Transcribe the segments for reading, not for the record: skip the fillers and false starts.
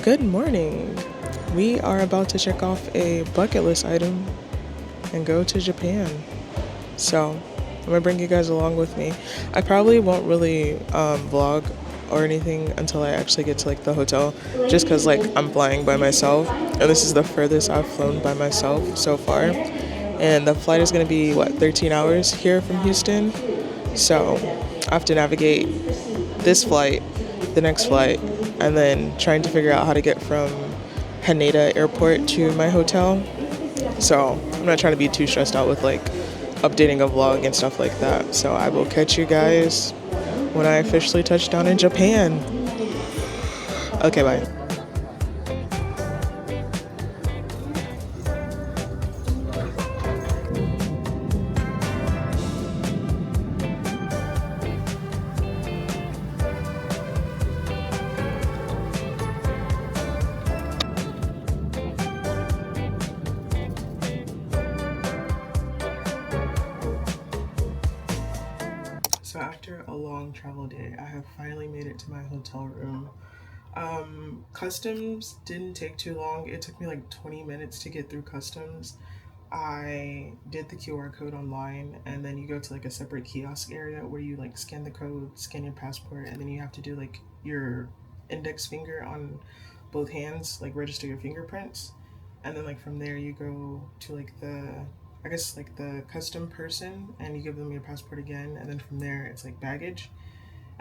Good morning. We are about to check off a bucket list item and go to Japan. So I'm gonna bring you guys along with me. I probably won't really vlog or anything until I actually get to like the hotel, just because like I'm flying by myself, and this is the furthest I've flown by myself so far. And the flight is gonna be 13 hours here from Houston. So I have to navigate this flight, the next flight, and then trying to figure out how to get from Haneda Airport to my hotel. So I'm not trying to be too stressed out with like updating a vlog and stuff like that. So I will catch you guys when I officially touch down in Japan. Okay, bye. So after a long travel day, I have finally made it to my hotel room. Customs didn't take too long. It took me like 20 minutes to get through customs. I did the QR code online, and then you go to like a separate kiosk area where you like scan the code, scan your passport, and then you have to do like your index finger on both hands, like register your fingerprints. And then like from there you go to like the custom person, and you give them your passport again, and then from there it's like baggage.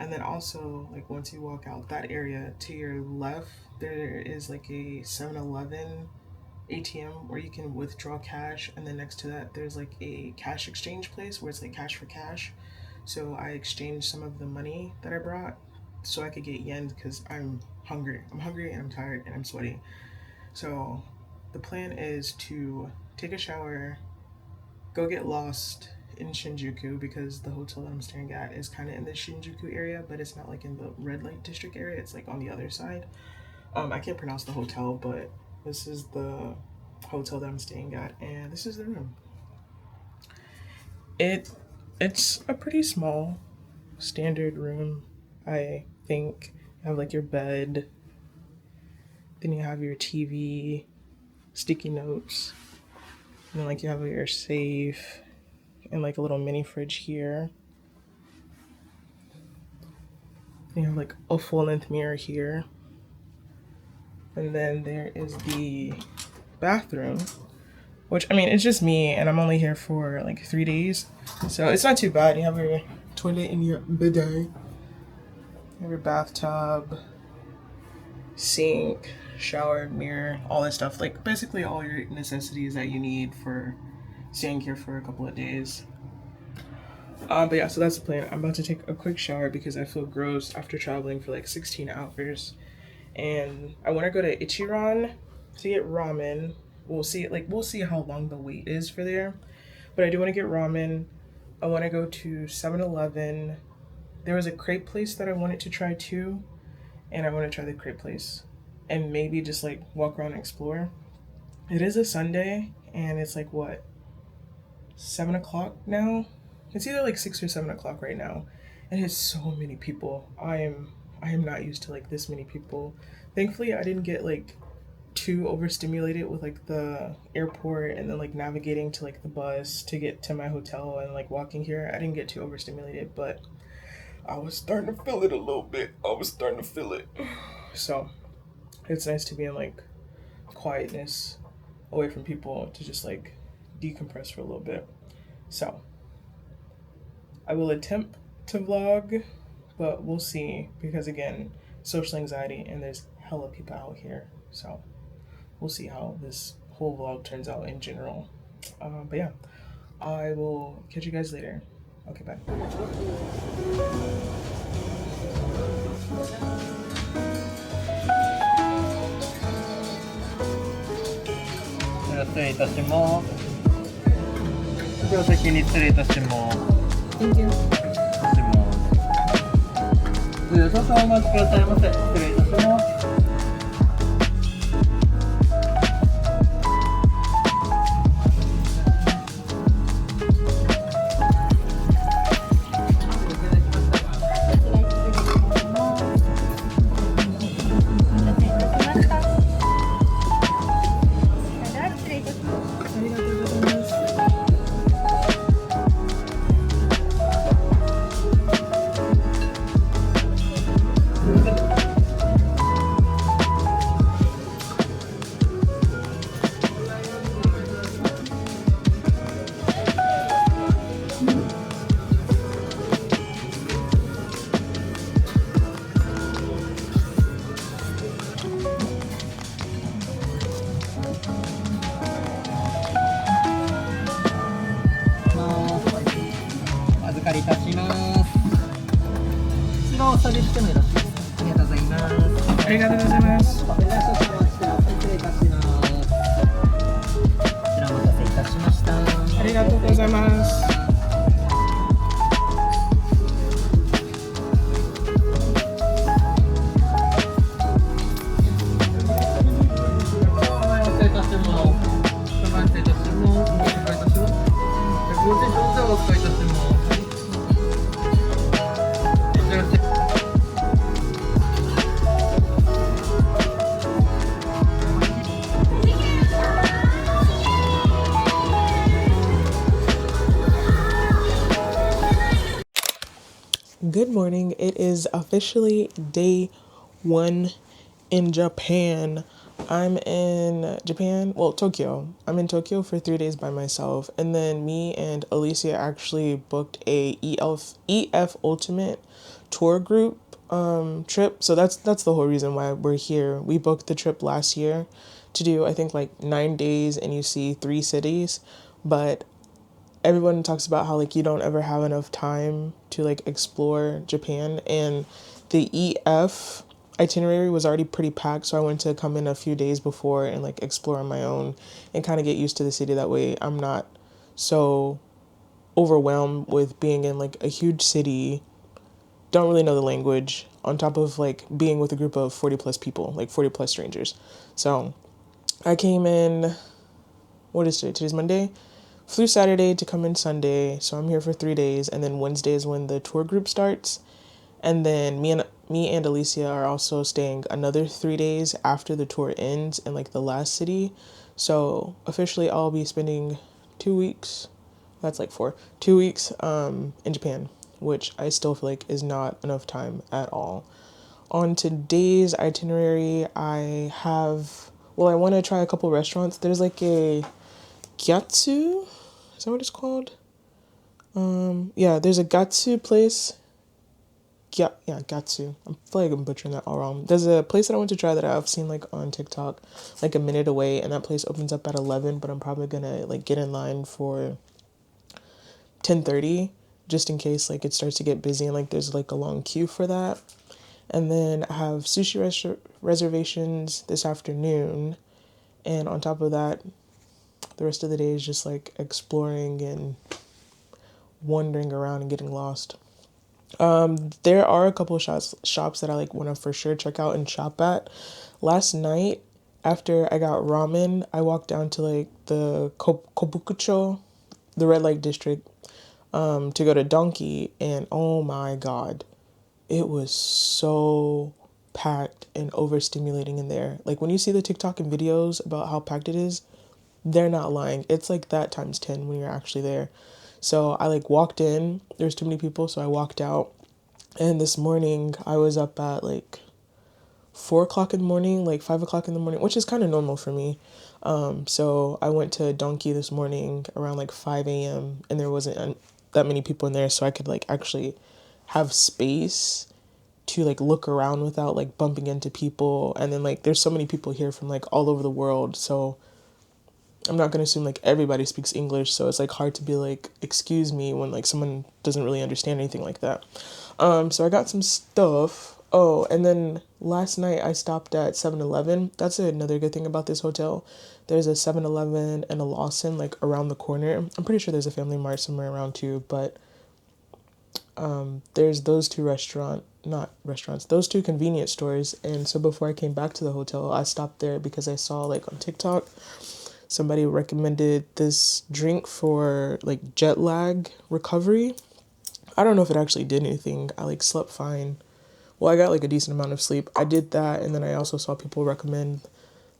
And then also like once you walk out that area, to your left there is like a 7-Eleven ATM where you can withdraw cash, and then next to that there's like a cash exchange place where it's like cash for cash. So I exchanged some of the money that I brought so I could get yen because I'm hungry and I'm tired and I'm sweaty. So the plan is to take a shower, go get lost in Shinjuku, because the hotel that I'm staying at is kind of in the Shinjuku area, but it's not like in the red light district area. It's like on the other side. I can't pronounce the hotel, but this is the hotel that I'm staying at, and this is the room. It's a pretty small, standard room. I think you have like your bed, then you have your TV, sticky notes, and then like you have your safe and like a little mini fridge here. You have like a full-length mirror here. And then there is the bathroom, which, I mean, it's just me, and I'm only here for like 3 days. So it's not too bad. You have your toilet and your bidet. You have your bathtub, sink, shower, mirror, all that stuff. Like basically all your necessities that you need for staying here for a couple of days. But yeah, so that's the plan. I'm about to take a quick shower because I feel gross after traveling for like 16 hours. And I want to go to Ichiran to get ramen. We'll see how long the wait is for there. But I do want to get ramen. I want to go to 7-Eleven. There was a crepe place that I wanted to try too. And I want to try the crepe place. And maybe just like walk around and explore. It is a Sunday, and it's like what? 7 o'clock now? It's either like 6 or 7 o'clock right now. And it's so many people. I am not used to like this many people. Thankfully I didn't get like too overstimulated with like the airport and then like navigating to like the bus to get to my hotel and like walking here. I didn't get too overstimulated, but I was starting to feel it a little bit. So it's nice to be in like quietness, away from people, to just like decompress for a little bit. So I will attempt to vlog, but we'll see, because again, social anxiety, and there's hella people out here. So we'll see how this whole vlog turns out in general. But yeah, I will catch you guys later. Okay, bye. 失礼いたします。では先に失礼いたします。Thank you. 少々お待ちくださいませ。失礼いたします。お待たせいたしました。ありがとうございます。お願いします。失礼いたします。こちらお待たせいたしました。ありがとうございます。Good morning. It is officially day 1 in Japan. I'm in Japan, well, Tokyo. I'm in Tokyo for 3 days by myself. And then me and Alicia actually booked a EF Ultimate tour group trip. So that's the whole reason why we're here. We booked the trip last year to do, I think, like 9 days and you see 3 cities. But everyone talks about how like you don't ever have enough time to like explore Japan, and the EF itinerary was already pretty packed, so I wanted to come in a few days before and like explore on my own and kind of get used to the city. That way I'm not so overwhelmed with being in like a huge city, don't really know the language, on top of like being with a group of 40 plus people, like 40 plus strangers. So I came in, what is today? Today's Monday. Flew Saturday to come in Sunday, so I'm here for 3 days, and then Wednesday is when the tour group starts. And then me and Alicia are also staying another 3 days after the tour ends in like the last city. So officially I'll be spending 2 weeks, that's like 2 weeks in Japan, which I still feel like is not enough time at all. On today's itinerary, I want to try a couple restaurants. There's like a Gyatsu, is that what it's called? Yeah, there's a Gatsu place. Yeah, Gatsu. I feel like I'm butchering that all wrong. There's a place that I want to try that I've seen like on TikTok, like a minute away, and that place opens up at 11. But I'm probably gonna like get in line for 10:30, just in case like it starts to get busy and like there's like a long queue for that. And then I have sushi reservations this afternoon, and on top of that, the rest of the day is just like exploring and wandering around and getting lost. There are a couple of shops that I like want to for sure check out and shop at. Last night, after I got ramen, I walked down to like the Kobukucho, the red light district, to go to Donkey, and oh my god, it was so packed and overstimulating in there. Like when you see the TikTok and videos about how packed it is, they're not lying. It's like that times 10 when you're actually there. So I like walked in, there's too many people, so I walked out. And this morning I was up at like 4 o'clock in the morning, like 5 o'clock in the morning, which is kind of normal for me. So I went to Donkey this morning around like 5 a.m. and there wasn't that many people in there, so I could like actually have space to like look around without like bumping into people. And then like there's so many people here from like all over the world, so I'm not gonna assume like everybody speaks English, so it's like hard to be like, excuse me, when like someone doesn't really understand anything like that. So I got some stuff. Oh, and then last night I stopped at 7-Eleven. That's another good thing about this hotel. There's a 7-Eleven and a Lawson like around the corner. I'm pretty sure there's a Family Mart somewhere around too, but there's those two those two convenience stores. And so before I came back to the hotel, I stopped there because I saw like on TikTok somebody recommended this drink for like jet lag recovery. I don't know if it actually did anything. I like slept fine. Well, I got like a decent amount of sleep. I did that, and then I also saw people recommend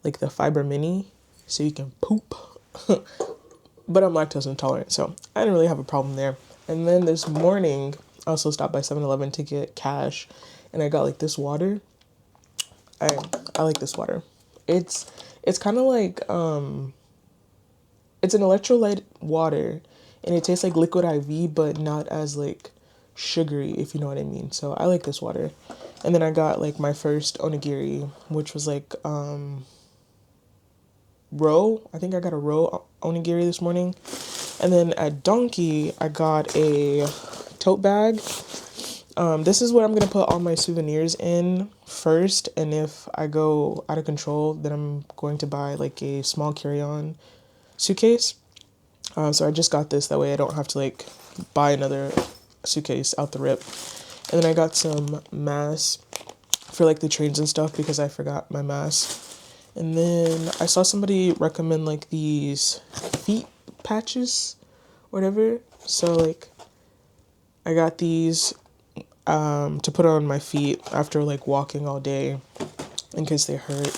like the Fiber Mini so you can poop. But I'm lactose intolerant, so I didn't really have a problem there. And then this morning, I also stopped by 7-Eleven to get cash, and I got like this water. I like this water. It's kind of like it's an electrolyte water, and it tastes like liquid IV, but not as like sugary, if you know what I mean. So I like this water. And then I got like my first onigiri, which was like row. I think I got a row onigiri this morning. And then at Donkey, I got a tote bag This is what I'm gonna put all my souvenirs in first, and if I go out of control, then I'm going to buy like a small carry-on suitcase. So I just got this, that way I don't have to like buy another suitcase out the rip. And then I got some masks for like the trains and stuff because I forgot my mask. And then I saw somebody recommend like these feet patches, whatever. So like I got these to put on my feet after like walking all day in case they hurt.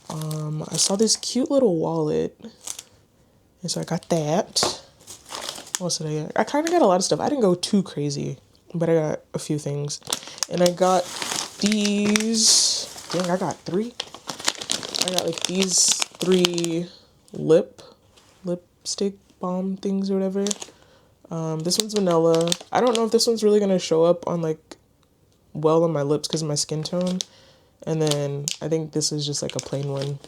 I saw this cute little wallet, and so I got that. What else did I get? I kind of got a lot of stuff. I didn't go too crazy, but I got a few things. And I got these. Dang, I got three. I got like these three lipstick balm things or whatever. This one's vanilla. I don't know if this one's really gonna show up on like well on my lips because of my skin tone. And then I think this is just like a plain one,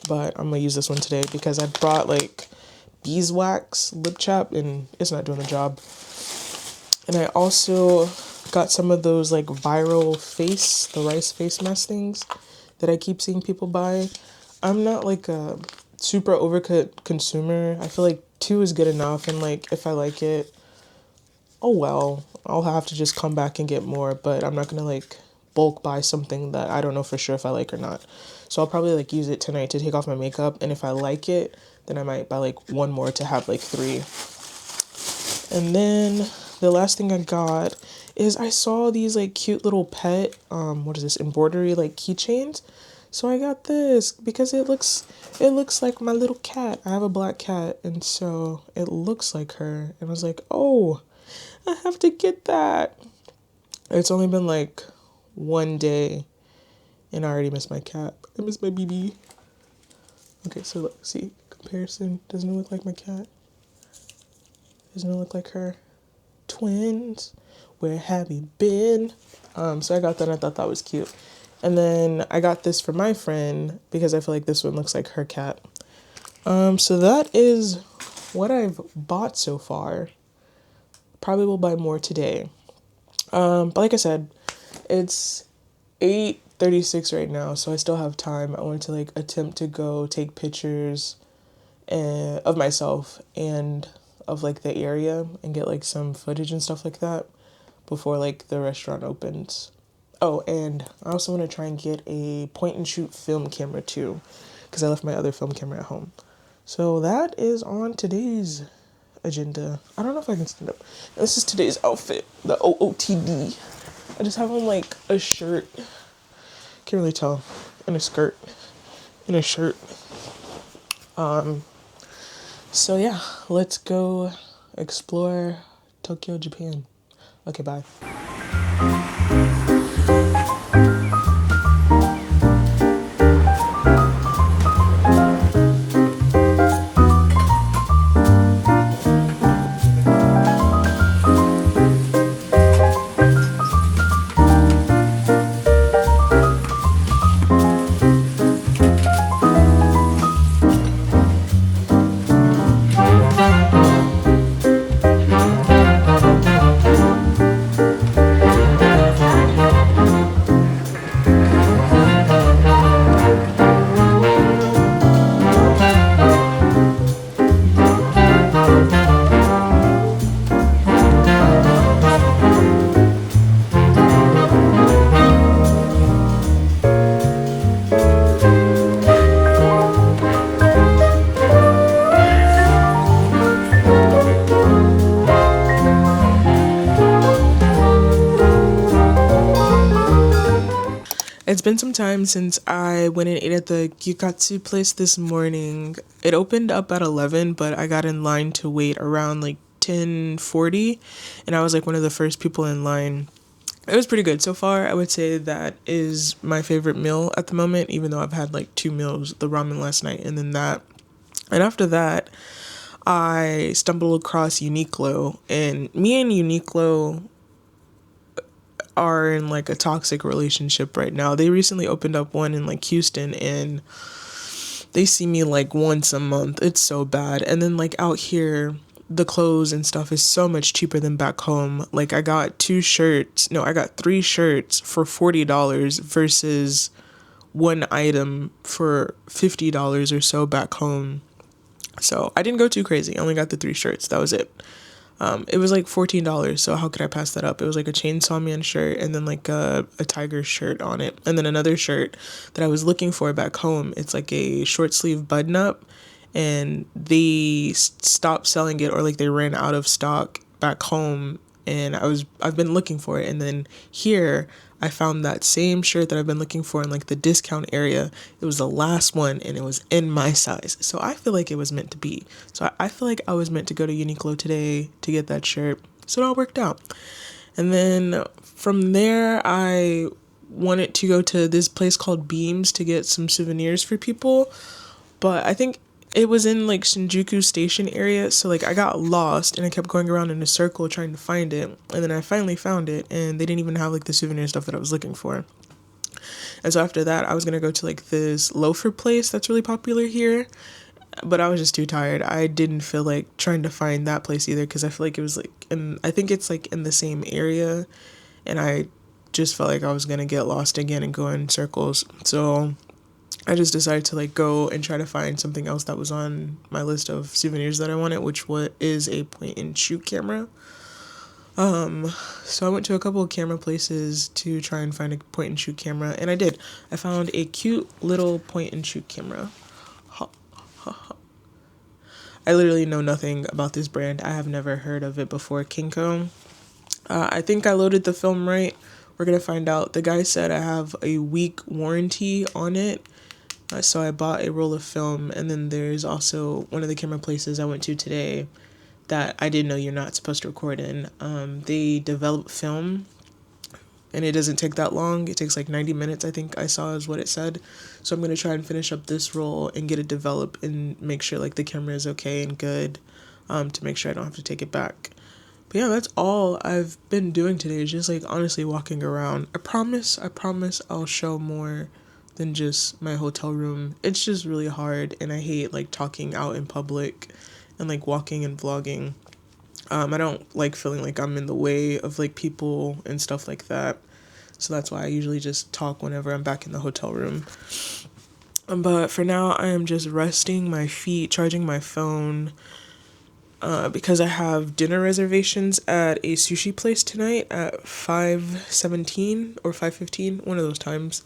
but I'm gonna use this one today because I brought like beeswax lip chap and it's not doing the job. And I also got some of those like viral the rice face mask things that I keep seeing people buy. I'm not like a super overcut consumer. I feel like 2 is good enough, and like if I like it, oh well, I'll have to just come back and get more, but I'm not gonna like bulk buy something that I don't know for sure if I like or not. So I'll probably like use it tonight to take off my makeup, and if I like it, then I might buy like one more to have like 3. And then the last thing I got is I saw these like cute little pet what is this, embroidery like keychains. So I got this because it looks like my little cat. I have a black cat, and so it looks like her. And I was like, oh, I have to get that. It's only been like 1 day and I already miss my cat. I miss my BB. Okay, so look, see, comparison. Doesn't it look like my cat? Doesn't it look like her? Twins, where have you been? So I got that and I thought that was cute. And then I got this for my friend because I feel like this one looks like her cat. So that is what I've bought so far. Probably will buy more today. But like I said, it's 8:36 right now, so I still have time. I wanted to like attempt to go take pictures of myself and of like the area and get like some footage and stuff like that before like the restaurant opens. Oh, and I also want to try and get a point and shoot film camera too, because I left my other film camera at home. So that is on today's agenda. I don't know if I can stand up. This is today's outfit, the OOTD. I just have on like a shirt, can't really tell, and a skirt, and a shirt. So yeah, let's go explore Tokyo, Japan. Okay, bye. It's been some time since I went and ate at the Gyukatsu place this morning. It opened up at 11, but I got in line to wait around like 10:40, and I was like one of the first people in line. It was pretty good so far. I would say that is my favorite meal at the moment, even though I've had like 2 meals, the ramen last night and then that. And after that, I stumbled across Uniqlo, and me and Uniqlo are in like a toxic relationship right now. They recently opened up one in like Houston, and they see me like once a month. It's so bad. And then like out here, the clothes and stuff is so much cheaper than back home. Like I got 3 shirts for $40 versus one item for $50 or so back home. So I didn't go too crazy. I only got the 3 shirts. That was it. It was like $14, so how could I pass that up? It was like a Chainsaw Man shirt and then like a tiger shirt on it. And then another shirt that I was looking for back home. It's like a short sleeve button up, and they stopped selling it, or like they ran out of stock back home. And I've been looking for it, and then here I found that same shirt that I've been looking for in like the discount area. It was the last one, and it was in my size. So I feel like it was meant to be. So I feel like I was meant to go to Uniqlo today to get that shirt. So it all worked out. And then from there, I wanted to go to this place called Beams to get some souvenirs for people. But I think it was in like Shinjuku Station area, so like I got lost and I kept going around in a circle trying to find it, and then I finally found it, and they didn't even have like the souvenir stuff that I was looking for. And so after that, I was gonna go to like this loafer place that's really popular here, but I was just too tired. I didn't feel like trying to find that place either, because I feel like it was like, and I think it's like in the same area, and I just felt like I was gonna get lost again and go in circles. So I just decided to like go and try to find something else that was on my list of souvenirs that I wanted, which is a point and shoot camera. So I went to a couple of camera places to try and find a point and shoot camera, and I did. I found a cute little point and shoot camera. I literally know nothing about this brand. I have never heard of it before. Kinko. I think I loaded the film right. We're gonna find out. The guy said I have a week warranty on it. So I bought a roll of film, and then there's also one of the camera places I went to today that I didn't know you're not supposed to record in. They develop film, and it doesn't take that long. It takes like 90 minutes, I think I saw is what it said. So I'm going to try and finish up this roll and get it developed and make sure like the camera is okay and good, to make sure I don't have to take it back. But yeah, that's all I've been doing today, is just like honestly walking around. I promise I'll show more than just my hotel room. It's just really hard, and I hate like talking out in public and like walking and vlogging. I don't like feeling like I'm in the way of like people and stuff like that. So that's why I usually just talk whenever I'm back in the hotel room. But for now, I am just resting my feet, charging my phone, because I have dinner reservations at a sushi place tonight at 5:17 or 5:15, one of those times.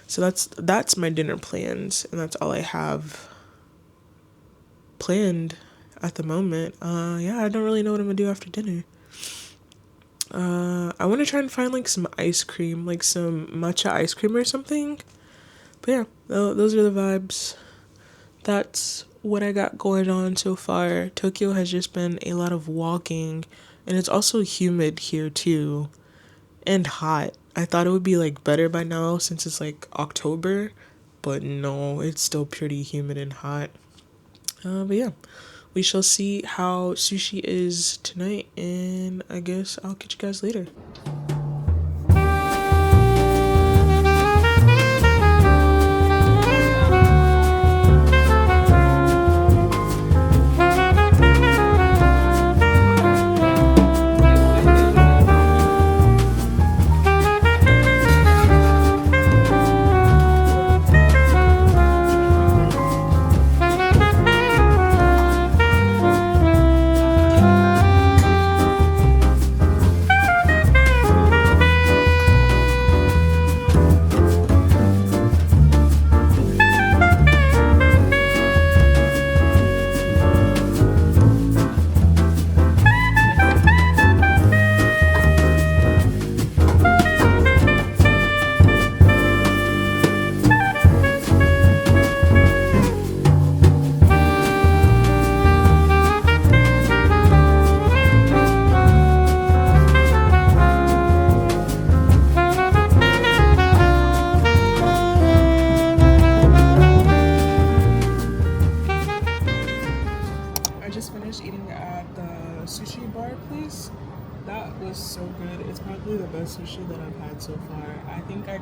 So that's my dinner plans, and that's all I have planned at the moment. Yeah, I don't really know what I'm gonna do after dinner. I want to try and find like some ice cream, like some matcha ice cream or something. But yeah, those are the vibes. That's what I got going on so far. Tokyo has just been a lot of walking, and it's also humid here too, and hot. I thought it would be like better by now since it's like October, but no, it's still pretty humid and hot. But yeah, we shall see how sushi is tonight, and I guess I'll catch you guys later. Sushi bar place. That was so good. It's probably the best sushi that I've had so far. I think I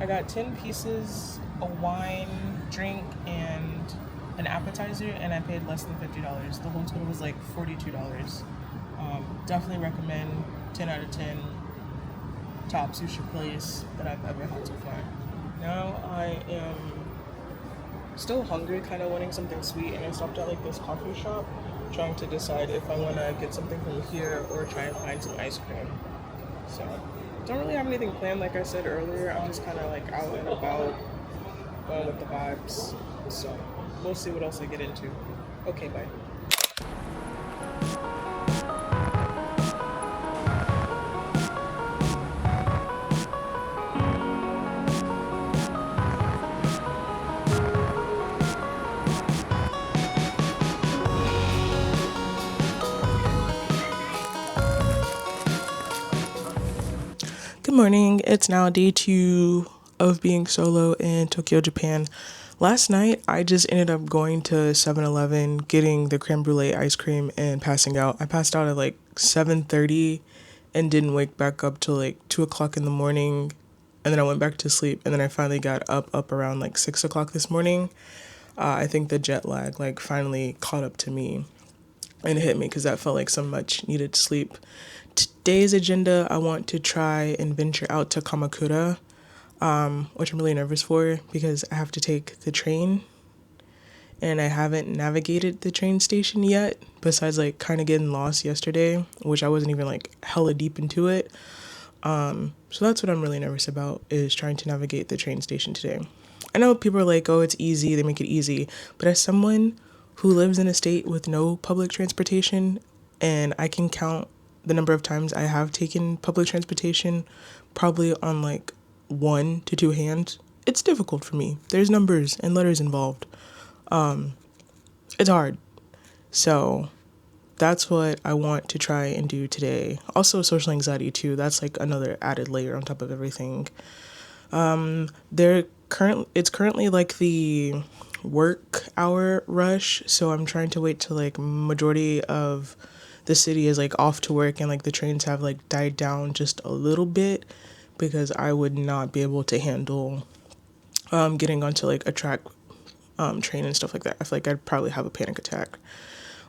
got 10 pieces, a wine, drink, and an appetizer, and I paid less than $50. The whole total was like $42. Definitely recommend. 10 out of 10. Top sushi place that I've ever had so far. Now I am still hungry, kind of wanting something sweet, and I stopped at like this coffee shop, trying to decide if I want to get something from here or try and find some ice cream. So, don't really have anything planned, like I said earlier. I'm just kind of like out and about, going with the vibes. So, we'll see what else I get into. Okay, bye. Good morning. It's now day 2 of being solo in Tokyo, Japan. Last night, I just ended up going to 7-Eleven, getting the creme brulee ice cream, and passing out. I passed out at like 7:30 and didn't wake back up till like 2 o'clock in the morning. And then I went back to sleep, and then I finally got up around like 6 o'clock this morning. I think the jet lag like finally caught up to me and hit me because that felt like some much needed sleep. Today's agenda, I want to try and venture out to Kamakura, which I'm really nervous for because I have to take the train and I haven't navigated the train station yet, besides like kind of getting lost yesterday, which I wasn't even like hella deep into it. So that's what I'm really nervous about, is trying to navigate the train station today. I know people are like, oh, it's easy, they make it easy, but as someone who lives in a state with no public transportation, and I can count the number of times I have taken public transportation probably on like 1 to 2 hands, it's difficult for me. There's numbers and letters involved. It's hard. So that's what I want to try and do today. Also social anxiety too. That's like another added layer on top of everything. It's currently like the work hour rush, so I'm trying to wait till like majority of the city is like off to work and like the trains have like died down just a little bit, because I would not be able to handle getting onto like a track train and stuff like that. I feel like I'd probably have a panic attack.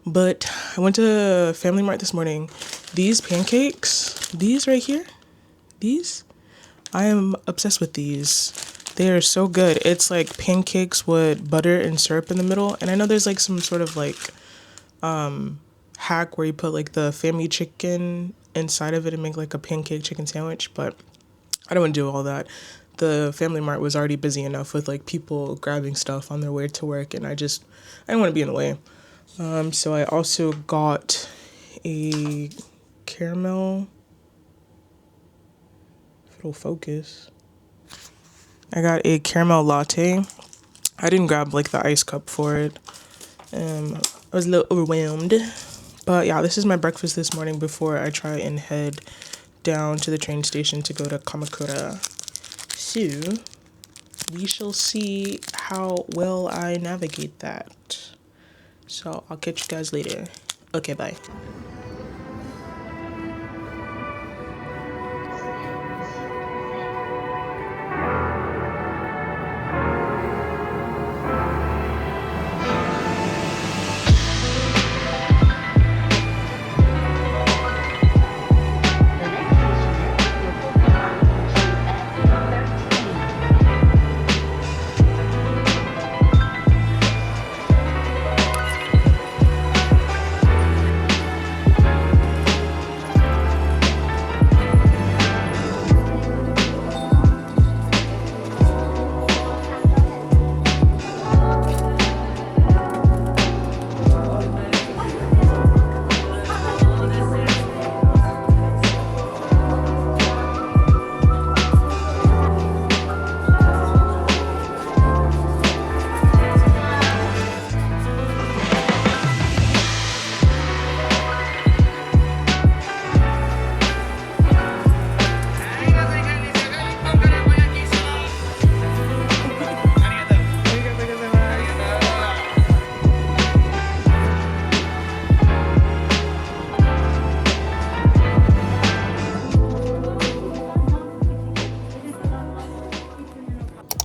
But I went to Family Mart this morning. These pancakes, these right here, these, I am obsessed with these. They are so good. It's like pancakes with butter and syrup in the middle. And I know there's like some sort of like hack where you put like the family chicken inside of it and make like a pancake chicken sandwich, but I don't want to do all that. The Family Mart was already busy enough with like people grabbing stuff on their way to work, and I didn't want to be in the way. So I also got a caramel, if it'll focus. I got a caramel latte. I didn't grab like the ice cup for it. I was a little overwhelmed. But yeah, this is my breakfast this morning before I try and head down to the train station to go to Kamakura. So we shall see how well I navigate that. So I'll catch you guys later. Okay, bye.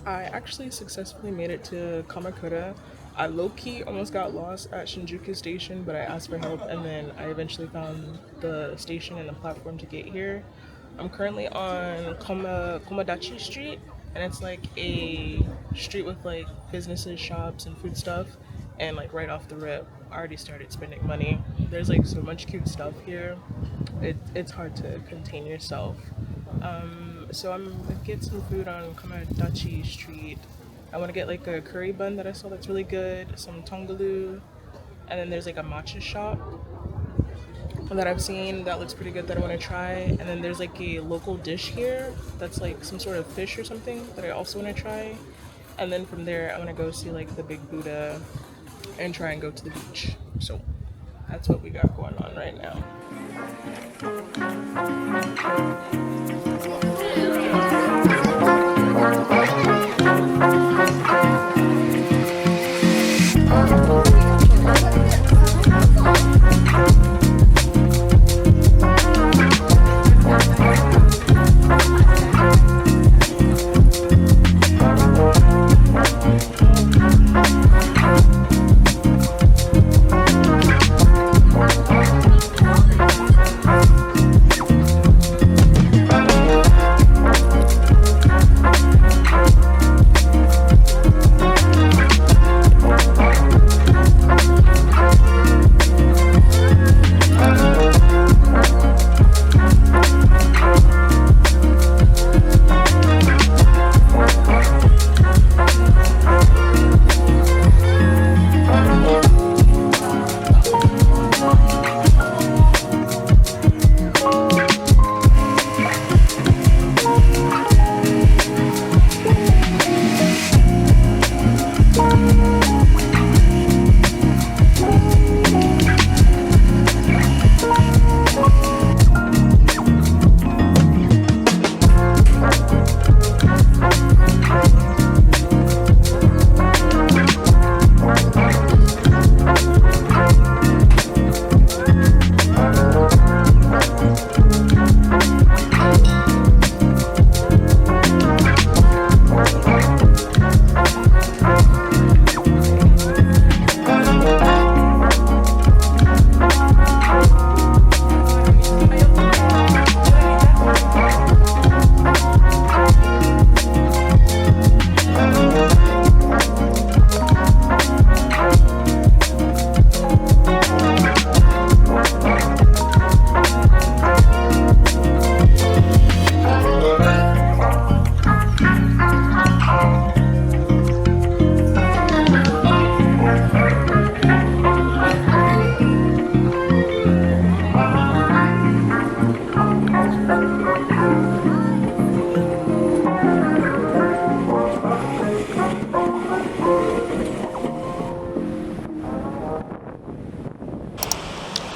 I actually successfully made it to Kamakura. I low-key almost got lost at Shinjuku Station, but I asked for help, and then I eventually found the station and the platform to get here. I'm currently on Komodachi Street, and it's like a street with like businesses, shops, and food stuff. And like right off the rip, I already started spending money. There's like so much cute stuff here. It's hard to contain yourself. So I'm gonna get some food on Komodachi Street. I want to get like a curry bun that I saw that's really good, some tongaloo, and then there's like a matcha shop that I've seen that looks pretty good that I want to try. And then there's like a local dish here that's like some sort of fish or something that I also want to try. And then from there, I want to go see like the Big Buddha and try and go to the beach. So that's what we got going on right now.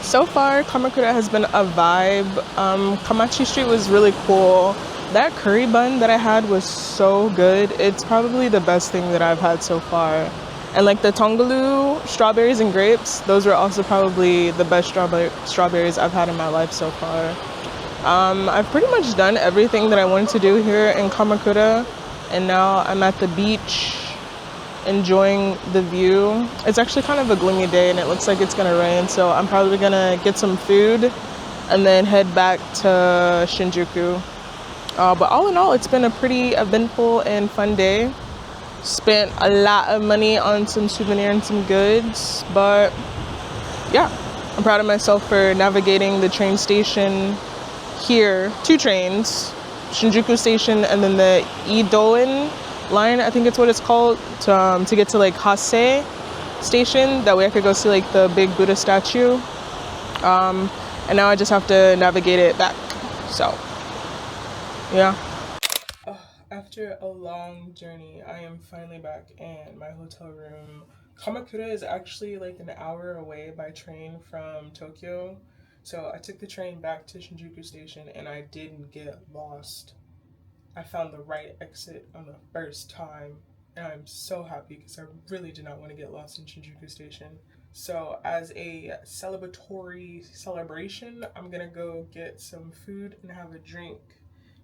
So far, Kamakura has been a vibe. Kamachi Street was really cool. That curry bun that I had was so good. It's probably the best thing that I've had so far. And like the tongaloo, strawberries and grapes, those were also probably the best strawberries I've had in my life so far. I've pretty much done everything that I wanted to do here in Kamakura, and now I'm at the beach enjoying the view. It's actually kind of a gloomy day and it looks like it's gonna rain, so I'm probably gonna get some food and then head back to Shinjuku. But all in all, it's been a pretty eventful and fun day. Spent a lot of money on some souvenir and some goods, but yeah, I'm proud of myself for navigating the train station here, 2 trains, Shinjuku Station and then the Idoin line, I think it's what it's called, to get to like Hase Station. That way I could go see like the big Buddha statue. And now I just have to navigate it back. So, yeah. After a long journey, I am finally back in my hotel room. Kamakura is actually like an hour away by train from Tokyo. So I took the train back to Shinjuku Station and I didn't get lost. I found the right exit on the first time, and I'm so happy because I really did not want to get lost in Shinjuku Station. So as a celebratory celebration, I'm gonna go get some food and have a drink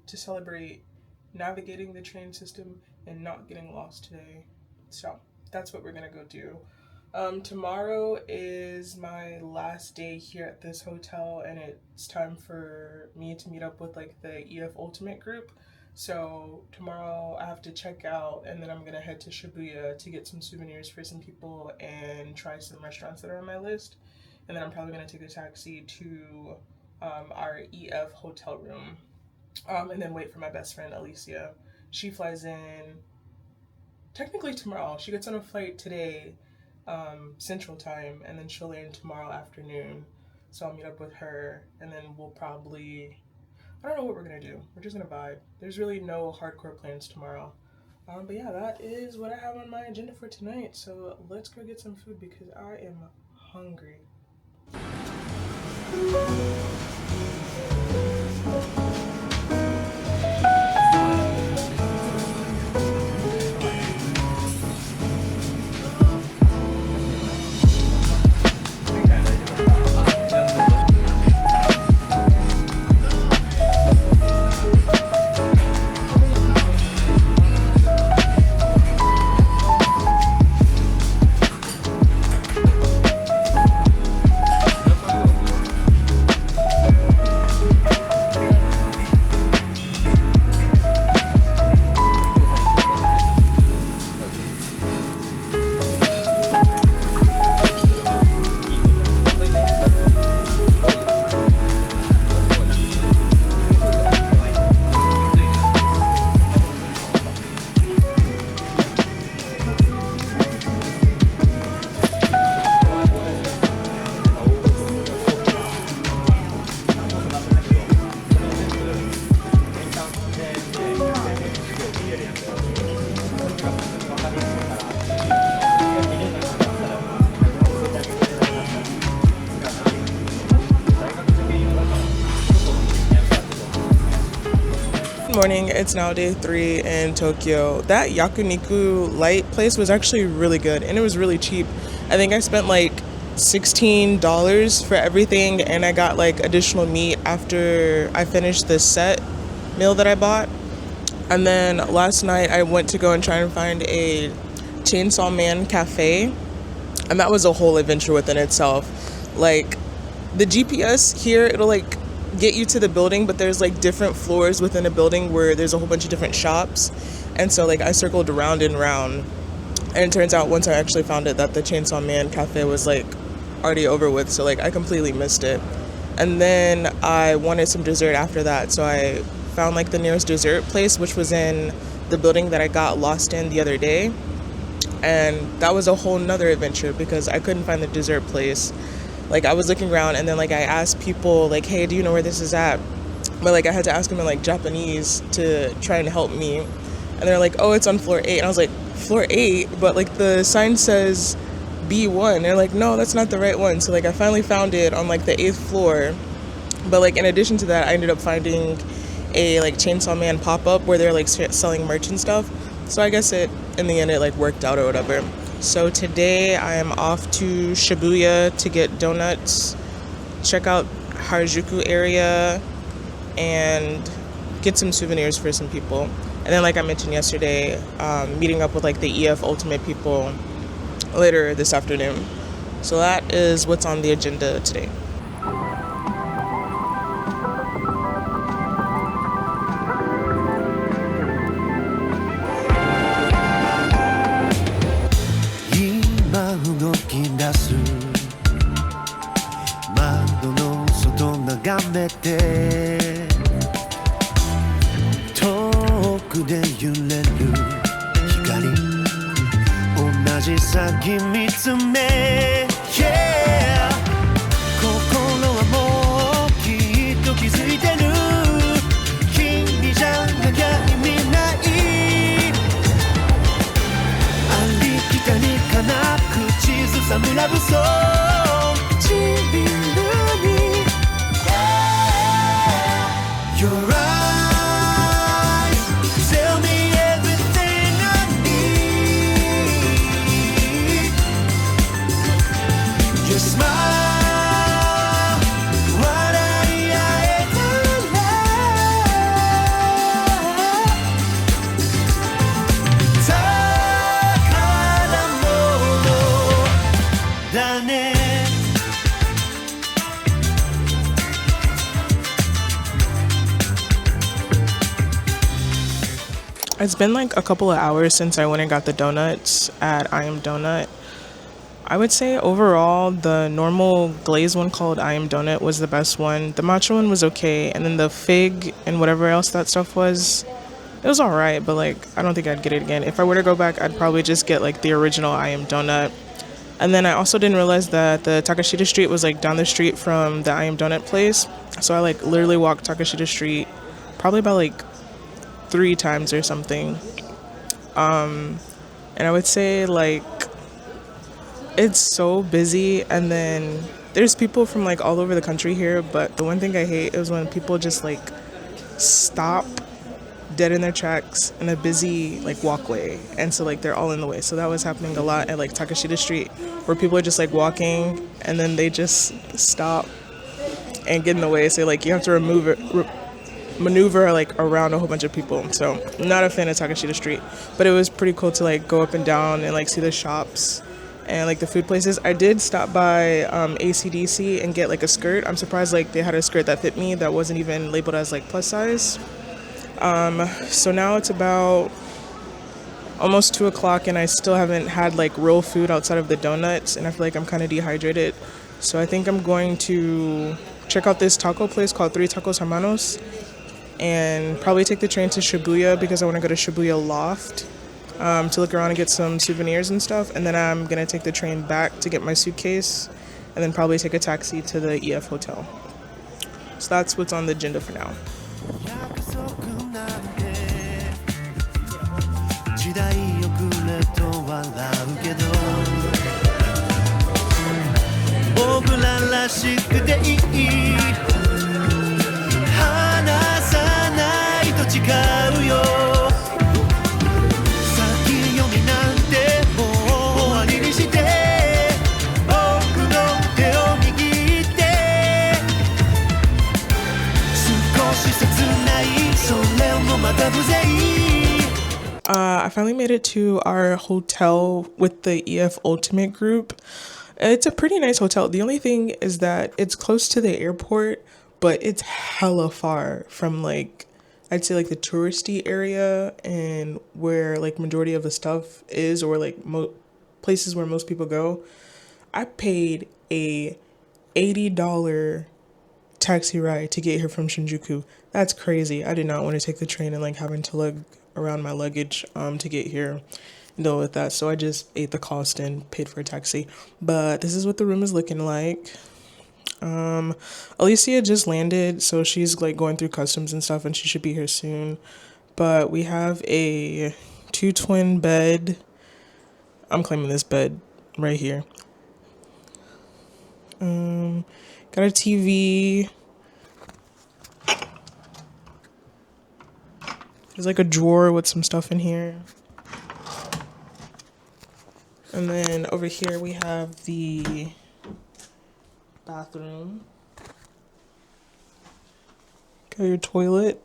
to celebrate navigating the train system and not getting lost today. So that's what we're gonna go do. Tomorrow is my last day here at this hotel, and it's time for me to meet up with like the EF Ultimate group. So tomorrow I have to check out, and then I'm gonna head to Shibuya to get some souvenirs for some people and try some restaurants that are on my list. And then I'm probably gonna take a taxi to our EF hotel room, and then wait for my best friend Alicia. She flies in technically tomorrow. She gets on a flight today, Central Time, and then she'll land tomorrow afternoon. So I'll meet up with her, and then we'll probably, I don't know what we're gonna do. We're just gonna vibe. There's really no hardcore plans tomorrow. But yeah, that is what I have on my agenda for tonight. So let's go get some food because I am hungry. Good morning. It's now day 3 in Tokyo. That Yakuniku light place was actually really good, and it was really cheap. I think I spent like $16 for everything, and I got like additional meat after I finished the set meal that I bought. And then last night I went to go and try and find a Chainsaw Man cafe, and that was a whole adventure within itself. Like, the GPS here, it'll like get you to the building, but there's like different floors within a building where there's a whole bunch of different shops. And so like I circled around and around, and it turns out once I actually found it that the Chainsaw Man cafe was like already over with, so like I completely missed it. And then I wanted some dessert after that, so I found like the nearest dessert place, which was in the building that I got lost in the other day. And that was a whole nother adventure because I couldn't find the dessert place. Like, I was looking around, and then like I asked people like, hey, do you know where this is at? But like I had to ask them in like Japanese to try and help me, and they're like, oh, it's on floor 8. And I was like, floor 8? But like the sign says B1. And they're like, no, that's not the right one. So like I finally found it on like the 8th floor. But like in addition to that, I ended up finding a like Chainsaw Man pop-up where they're like selling merch and stuff. So I guess it in the end it like worked out or whatever. So today I am off to Shibuya to get donuts, check out Harajuku area, and get some souvenirs for some people. And then like I mentioned yesterday, meeting up with like the EF Ultimate people later this afternoon. So that is what's on the agenda today. It's been like a couple of hours since I went and got the donuts at I Am Donut. I would say overall, the normal glazed one called I Am Donut was the best one. The matcha one was okay, and then the fig and whatever else that stuff was, it was alright, but like, I don't think I'd get it again. If I were to go back, I'd probably just get like the original I Am Donut. And then I also didn't realize that the Takashita Street was like down the street from the I Am Donut place. So I like literally walked Takashita Street probably about like 3 times or something. And I would say like it's so busy, and then there's people from like all over the country here, but the one thing I hate is when people just like stop dead in their tracks in a busy like walkway, and so like they're all in the way. So that was happening a lot at like Takashita Street, where people are just like walking and then they just stop and get in the way. So like you have to maneuver like around a whole bunch of people. So not a fan of Takashita Street, but it was pretty cool to like go up and down and like see the shops and like the food places. I did stop by ACDC and get like a skirt. I'm surprised like they had a skirt that fit me that wasn't even labeled as like plus size. So now it's about almost 2 o'clock and I still haven't had like real food outside of the donuts, and I feel like I'm kind of dehydrated. So I think I'm going to check out this taco place called Three Tacos Hermanos and probably take the train to Shibuya because I want to go to Shibuya Loft to look around and get some souvenirs and stuff. And then I'm going to take the train back to get my suitcase and then probably take a taxi to the EF hotel. So that's what's on the agenda for now. 時代遅れと笑うけど僕ららしくていい離さないと誓うよ先読みなんてもう終わりにして僕の手を握って少し切ないそれもまた無勢I finally made it to our hotel with the EF Ultimate group. It's a pretty nice hotel. The only thing is that it's close to the airport, but it's hella far from like, I'd say like the touristy area and where like majority of the stuff is, or like places where most people go. I paid a $80 taxi ride to get here from Shinjuku. That's crazy. I did not want to take the train and like having to lug around my luggage to get here, deal with that. So I just ate the cost and paid for a taxi. But this is what the room is looking like. Alicia just landed, so she's like going through customs and stuff, and she should be here soon. But we have a 2-twin bed. I'm claiming this bed right here. Got a TV. There's like a drawer with some stuff in here. And then over here we have the bathroom. Got your toilet.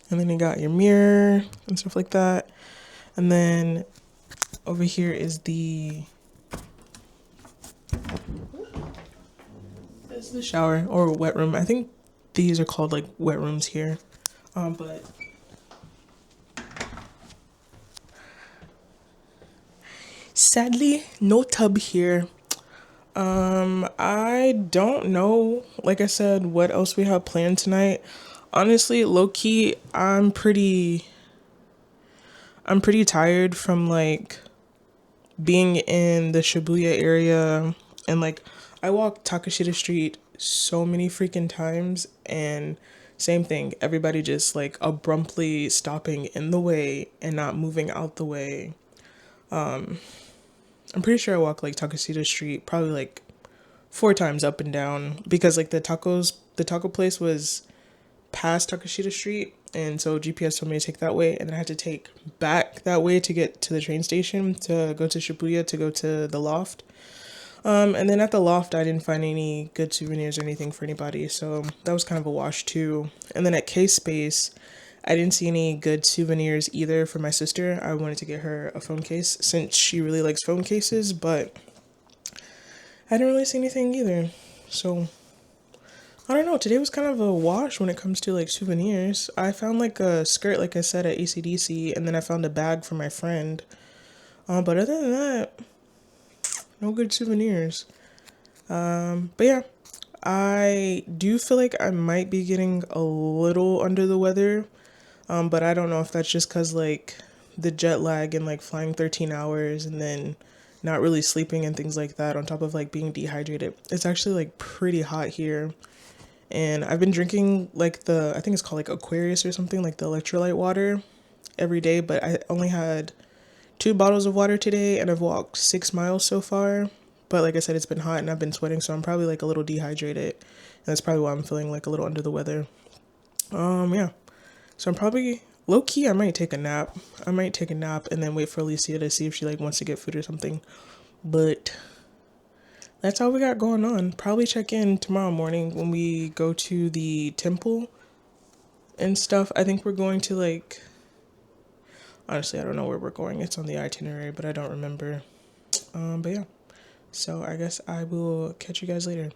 And then you got your mirror and stuff like that. And then over here is the shower or wet room. I think these are called like wet rooms here. But sadly, no tub here. I don't know, like I said, what else we have planned tonight. Honestly, low-key, I'm pretty tired from like being in the Shibuya area, and like I walked Takashita Street so many freaking times, and same thing, everybody just like abruptly stopping in the way and not moving out the way. I'm pretty sure I walked like Takashita Street probably like 4 times up and down, because like the taco place was past Takashita Street, and so GPS told me to take that way, and then I had to take back that way to get to the train station to go to Shibuya to go to the Loft. And then at the Loft, I didn't find any good souvenirs or anything for anybody, so that was kind of a wash too. And then at K-Space, I didn't see any good souvenirs either for my sister. I wanted to get her a phone case since she really likes phone cases, but I didn't really see anything either. So I don't know. Today was kind of a wash when it comes to like souvenirs. I found like a skirt, like I said, at ACDC, and then I found a bag for my friend. But other than that, no good souvenirs. But yeah, I do feel like I might be getting a little under the weather. But I don't know if that's just because like the jet lag and like flying 13 hours and then not really sleeping and things like that, on top of like being dehydrated. It's actually like pretty hot here. And I've been drinking like I think it's called like Aquarius or something, like the electrolyte water every day, but I only had 2 bottles of water today and I've walked 6 miles so far. But like I said, it's been hot and I've been sweating, so I'm probably like a little dehydrated. And that's probably why I'm feeling like a little under the weather. Yeah. So I'm probably low key, I might take a nap. I might take a nap and then wait for Alicia to see if she like wants to get food or something. But that's all we got going on. Probably check in tomorrow morning when we go to the temple and stuff. I think we're going to like, honestly, I don't know where we're going. It's on the itinerary, but I don't remember. But yeah. So I guess I will catch you guys later.